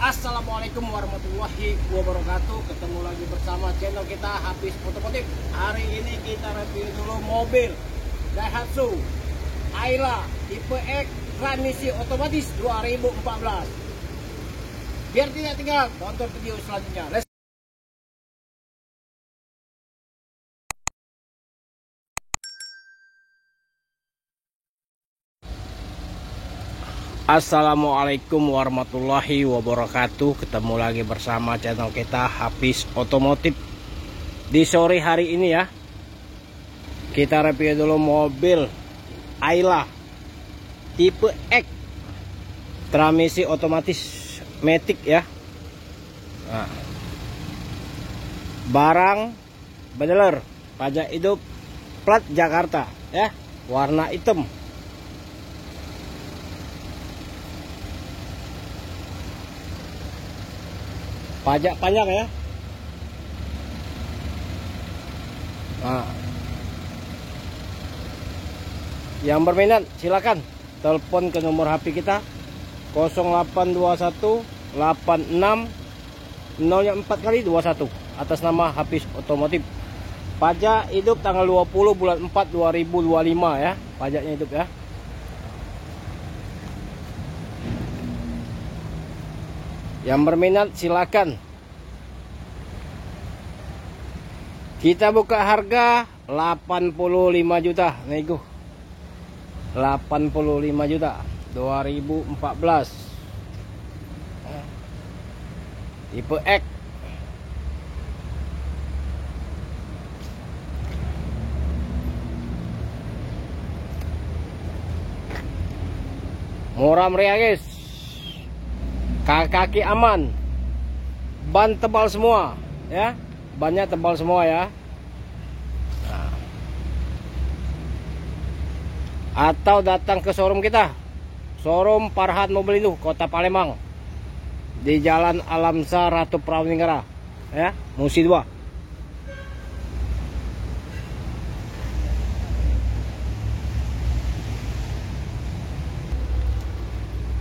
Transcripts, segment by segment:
Assalamualaikum warahmatullahi wabarakatuh. Ketemu lagi bersama channel kita Hafiz Otomotif. Hari ini kita review dulu mobil Daihatsu Ayla tipe X transmisi otomatis 2014. Biar tidak tinggal, tonton video selanjutnya. Assalamualaikum warahmatullahi wabarakatuh. Ketemu lagi bersama channel kita Hafiz Otomotif. Di sore hari ini ya, kita review dulu mobil Ayla tipe X transmisi otomatis matic ya. Nah, barang bedeler, pajak hidup, plat Jakarta ya, warna hitam. Pajak panjang ya. Nah, yang berminat silakan telepon ke nomor HP kita 0821 86 04 kali 21 atas nama Hafiz Otomotif. Pajak hidup tanggal 20 bulan 4 2025 ya. Pajaknya hidup ya. Yang berminat silakan. Kita buka harga 85 juta nego. 85 juta 2014. Tipe X. Murah meriah guys. Kaki aman, ban tebal semua ya, bannya tebal semua ya. Nah, atau datang ke showroom kita, showroom Farhat Mobil Indo, Kota Palembang, di Jalan Alamsa Ratu Prawningara ya, Musi 2.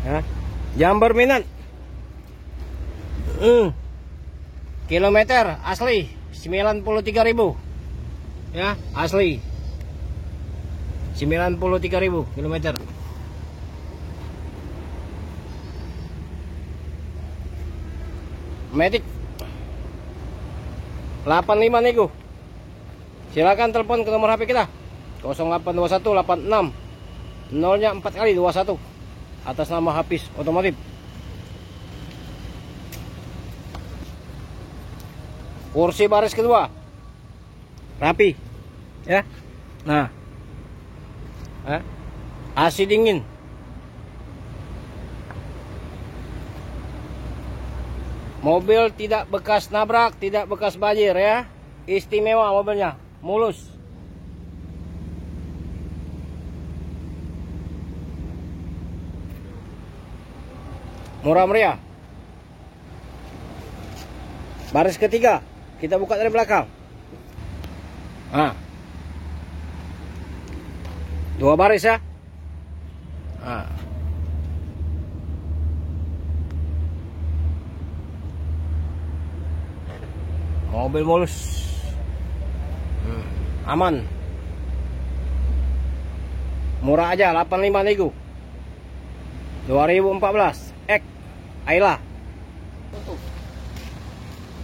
Ya, yang berminat kilometer asli 93.000 ya, asli 93.000 kilometer. Matic 85 nego. Silakan telepon ke nomor HP kita 0821 86 0-4 kali 21 atas nama Hafiz Otomotif. Kursi baris kedua rapi ya. Nah, AC dingin, mobil tidak bekas nabrak, tidak bekas banjir ya, istimewa mobilnya, mulus. Murah meriah. Baris ketiga kita buka dari belakang. Nah, 2 baris ya. Nah, mobil mulus, aman, murah aja 85 nego 2014 X Ayla.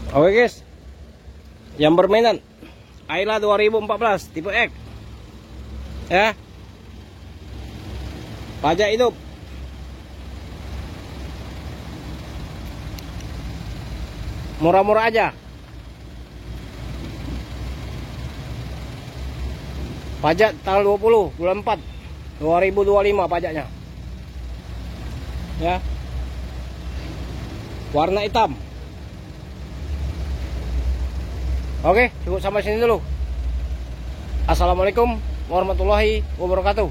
Oke guys, yang berminat Ayla 2014 tipe X ya, pajak hidup, murah-murah aja, pajak tanggal 20 bulan 4 2025 pajaknya ya, warna hitam. Oke, cukup sampai sini dulu. Assalamualaikum warahmatullahi wabarakatuh.